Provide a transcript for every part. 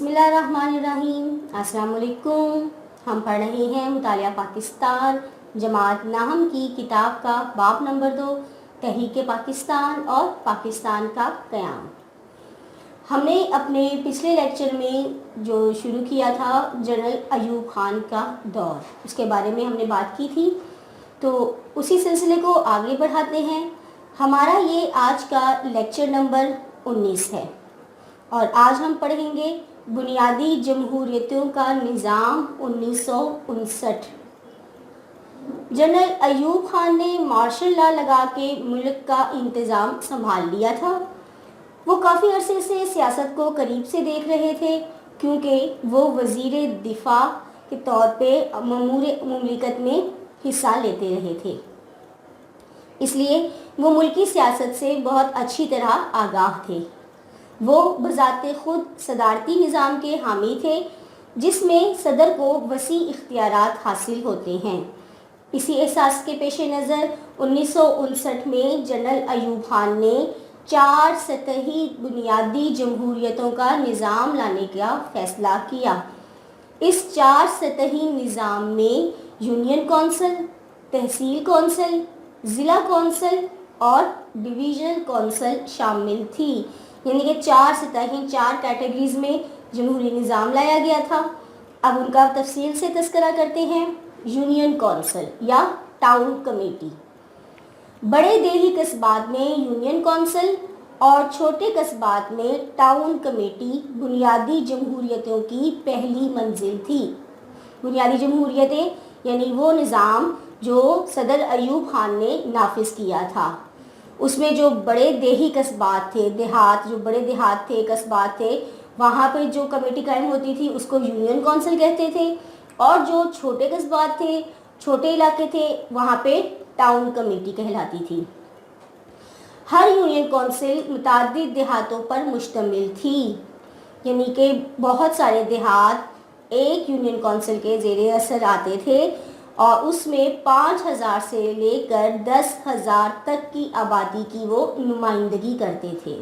बिस्मिल्लाहिर्रहमानिर्रहीम। अस्सलाम वालेकुम। हम पढ़ रहे हैं मुतालिया पाकिस्तान जमात नाहम की किताब का बाब नंबर 2 तहरीक पाकिस्तान और पाकिस्तान का क़याम। हमने अपने पिछले लेक्चर में जो शुरू किया था जनरल अयूब ख़ान का दौर, उसके बारे में हमने बात की थी, तो उसी सिलसिले को आगे बढ़ाते हैं। हमारा ये आज का लेक्चर नंबर 19 है और आज हम पढ़ेंगे बुनियादी जमहूरियतों का निज़ाम 1959। जनरल अयूब ख़ान ने मार्शल लॉ लगा के मुल्क का इंतज़ाम संभाल लिया था। वो काफ़ी अरसे से सियासत को करीब से देख रहे थे क्योंकि वो वज़ीर दिफा के तौर पे मुमलिकत में हिस्सा लेते रहे थे, इसलिए वो मुल्की सियासत से बहुत अच्छी तरह आगाह थे। वो बज़ाते खुद सदारती निज़ाम के हामी थे जिसमें सदर को वसी इख्तियारात हासिल होते हैं। इसी एहसास के पेश नज़र 1959 में जनरल अयूब ख़ान ने 4 सतही बुनियादी जमहूरियतों का निज़ाम लाने का फ़ैसला किया। इस 4 सतही निज़ाम में यूनियन कौंसिल, तहसील कौंसिल, ज़िला कौंसिल और डिवीज़नल कौंसिल शामिल थी। यानी कि 4 सतहें, 4 कैटेगरीज़ में जमहूरी निज़ाम लाया गया था। अब उनका तफसील से तज़किरा करते हैं। यूनियन कौंसिल या टाउन कमेटी, बड़े देही कस्बात में यूनियन कौंसिल और छोटे कस्बात में टाउन कमेटी बुनियादी जमहूरियतों की पहली मंजिल थी। बुनियादी जमहूरियतें यानी वो निज़ाम जो सदर अयूब ख़ान ने नाफिज किया था। उसमें जो बड़े देही कस्बात थे, जो बड़े देहात थे, कस्बात थे, वहाँ पे जो कमेटी कायम होती थी उसको यूनियन कौंसिल कहते थे, और जो छोटे कस्बात थे, छोटे इलाके थे, वहाँ पे टाउन कमेटी कहलाती थी। हर यूनियन कौंसिल मुताद्दिद देहातों पर मुश्तमिल थी, यानी कि बहुत सारे देहात एक यूनियन कौंसिल के ज़ेरे असर आते थे और उसमें 5000 से लेकर 10,000 तक की आबादी की वो नुमाइंदगी करते थे।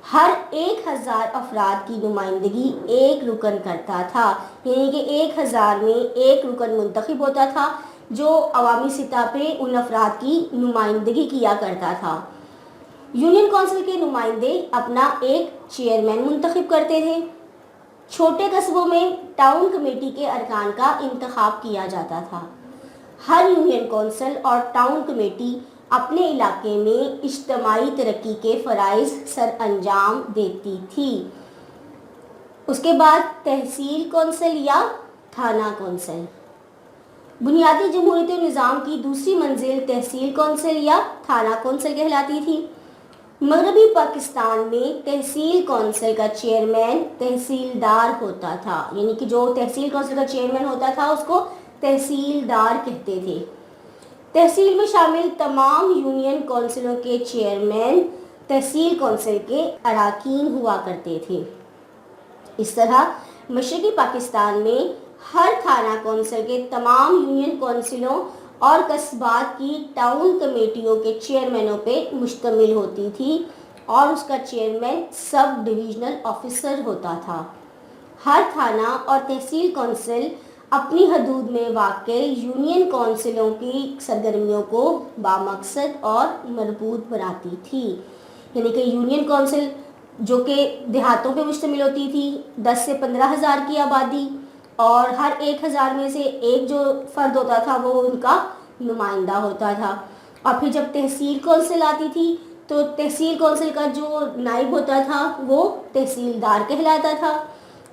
हर 1000 अफराद की नुमाइंदगी एक रुकन करता था, यानी कि 1000 में एक रुकन मुंतखब होता था जो अवामी सतह पे उन अफराद की नुमाइंदगी किया करता था। यूनियन कौंसिल के नुमाइंदे अपना एक चेयरमैन मुंतखब करते थे। छोटे कस्बों में टाउन कमेटी के अरकान का इंतखाब किया जाता था। हर यूनियन कौंसिल और टाउन कमेटी अपने इलाके में इज्तमाई तरक्की के फ़राइज़ सर अंजाम देती थी। उसके बाद तहसील कौंसिल या थाना कौंसिल, बुनियादी जमहूरियत निज़ाम की दूसरी मंजिल तहसील कौंसिल या थाना कौंसिल कहलाती थी। मगरबी पाकिस्तान में तहसील कौंसिल का चेयरमैन तहसीलदार होता था, यानी कि जो तहसील कौंसिल का चेयरमैन होता था उसको तहसीलदार कहते थे। तहसील में शामिल तमाम यूनियन कौंसिलों के चेयरमैन तहसील कौंसिल के अराकीन हुआ करते थे। इस तरह मशरक़ी पाकिस्तान में हर थाना कौंसिल के तमाम यूनियन कौंसिलों और कस्बात की टाउन कमेटियों के चेयरमैनों पे मुश्तमिल होती थी और उसका चेयरमैन सब डिविजनल ऑफिसर होता था। हर थाना और तहसील कौंसिल अपनी हदूद में वाक़े यूनियन कौंसिलों की सरगर्मियों को बामकसद और मरबूत बनाती थी। यानी कि यूनियन कौंसिल जो कि देहातों पे मुश्तमिल होती थी, 10 से 15,000 की आबादी, और हर 1000 में से एक जो फ़र्द होता था वो उनका नुमाइंदा होता था। और फिर जब तहसील कौंसिल आती थी तो तहसील कौंसिल का जो नाइब होता था वो तहसीलदार कहलाता था,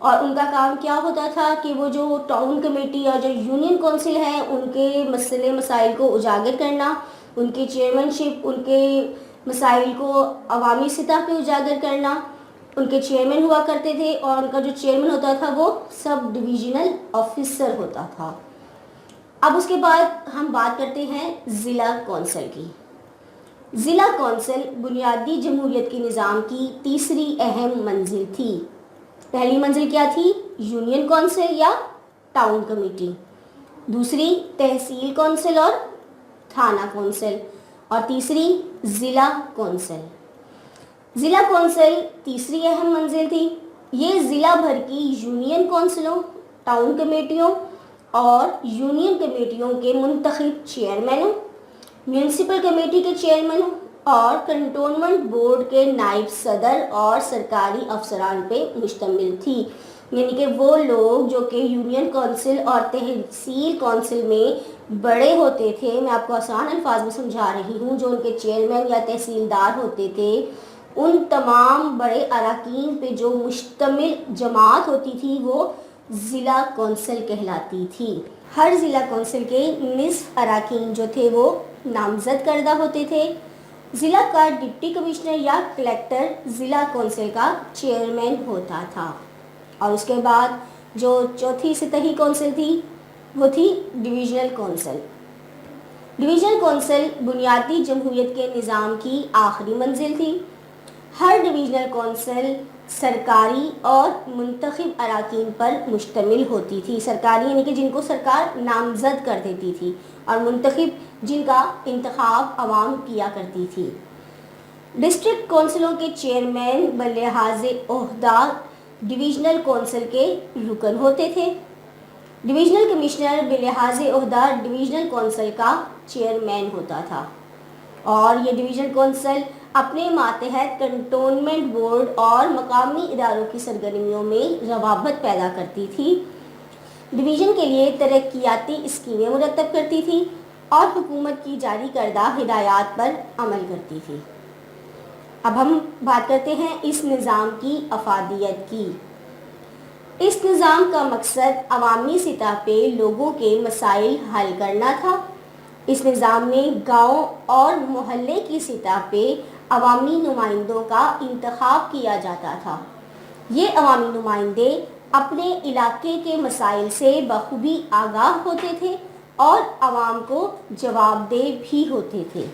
और उनका काम क्या होता था कि वो जो टाउन कमेटी और जो यूनियन कौंसिल है उनके मसले मसाइल को उजागर करना, उनकी चेयरमैनशिप, उनके मसाइल को अवामी सतह पे उजागर करना, उनके चेयरमैन हुआ करते थे, और उनका जो चेयरमैन होता था वो सब डिविजनल ऑफिसर होता था। अब उसके बाद हम बात करते हैं ज़िला कौंसिल की। ज़िला कौंसिल बुनियादी जमहूरियत के निज़ाम की तीसरी अहम मंजिल थी। पहली मंजिल क्या थी? यूनियन कौंसिल या टाउन कमेटी। दूसरी तहसील कौंसिल और थाना कौंसिल, और तीसरी ज़िला कौंसिल। ज़िला कौंसिल तीसरी अहम मंजिल थी। یہ ضلع بھر کی یونین کونسلوں، ٹاؤن کمیٹیوں اور یونین کمیٹیوں کے منتخب چیئرمینوں، میونسپل کمیٹی کے چیئرمینوں اور کنٹونمنٹ بورڈ کے نائب صدر اور سرکاری افسران پہ مشتمل تھی. یعنی کہ وہ لوگ جو کہ یونین کونسل اور تحصیل کونسل میں بڑے ہوتے تھے، میں آپ کو آسان الفاظ میں سمجھا رہی ہوں، جو ان کے چیئرمین یا تحصیلدار ہوتے تھے، ان تمام بڑے اراکین پہ جو مشتمل جماعت ہوتی تھی وہ ضلع کونسل کہلاتی تھی. ہر ضلع کونسل کے نصف اراکین جو تھے وہ نامزد کردہ ہوتے تھے. ضلع کا ڈپٹی کمشنر یا کلیکٹر ضلع کونسل کا چیئرمین ہوتا تھا. اور اس کے بعد جو چوتھی سطحی کونسل تھی وہ تھی ڈویژنل کونسل. ڈویژنل کونسل بنیادی جمہوریت کے نظام کی آخری منزل تھی. ہر ڈویژنل کونسل سرکاری اور منتخب اراکین پر مشتمل ہوتی تھی. سرکاری یعنی کہ جن کو سرکار نامزد کر دیتی تھی، اور منتخب جن کا انتخاب عوام کیا کرتی تھی. ڈسٹرکٹ کونسلوں کے چیئرمین بلحاظ عہدہ ڈویژنل کونسل کے رکن ہوتے تھے. ڈویژنل کمشنر بلحاظ عہدہ ڈویژنل کونسل کا چیئرمین ہوتا تھا. اور یہ ڈویژنل کونسل اپنے ماتحت کنٹونمنٹ بورڈ اور مقامی اداروں کی سرگرمیوں میں روابط پیدا کرتی تھی، ڈویژن کے لیے ترقیاتی اسکیمیں مرتب کرتی تھی اور حکومت کی جاری کردہ ہدایات پر عمل کرتی تھی. اب ہم بات کرتے ہیں اس نظام کی افادیت کی. اس نظام کا مقصد عوامی سطح پہ لوگوں کے مسائل حل کرنا تھا. اس نظام میں گاؤں اور محلے کی سطح پہ عوامی نمائندوں کا انتخاب کیا جاتا تھا. یہ عوامی نمائندے اپنے علاقے کے مسائل سے بخوبی آگاہ ہوتے تھے اور عوام کو جواب دہ بھی ہوتے تھے.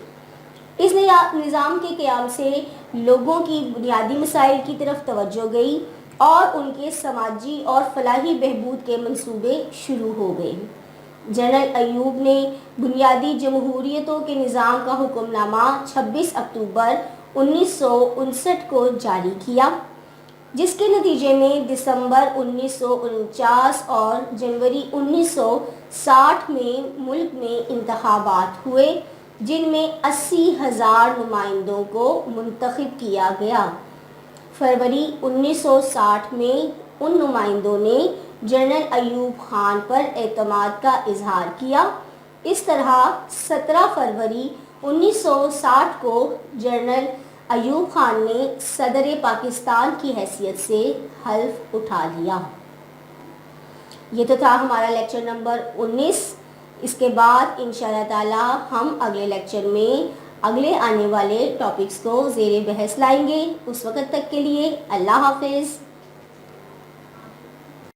اس نظام کے قیام سے لوگوں کی بنیادی مسائل کی طرف توجہ گئی اور ان کے سماجی اور فلاحی بہبود کے منصوبے شروع ہو گئے. جنرل ایوب نے بنیادی جمہوریتوں کے نظام کا حکم نامہ 26 اکتوبر 1959 کو جاری کیا، جس کے نتیجے میں دسمبر 1949 اور جنوری 1960 میں ملک میں انتخابات ہوئے، جن میں 80,000 نمائندوں کو منتخب کیا گیا. فروری 1960 میں ان نمائندوں نے جنرل ایوب خان پر اعتماد کا اظہار کیا. اس طرح 17 فروری 1960 کو جنرل ایوب خان نے صدر پاکستان کی حیثیت سے حلف اٹھا لیا. یہ تو تھا ہمارا لیکچر نمبر 19. اس کے بعد انشاءاللہ تعالی ہم اگلے لیکچر میں اگلے آنے والے ٹاپکس کو زیر بحث لائیں گے. اس وقت تک کے لیے اللہ حافظ.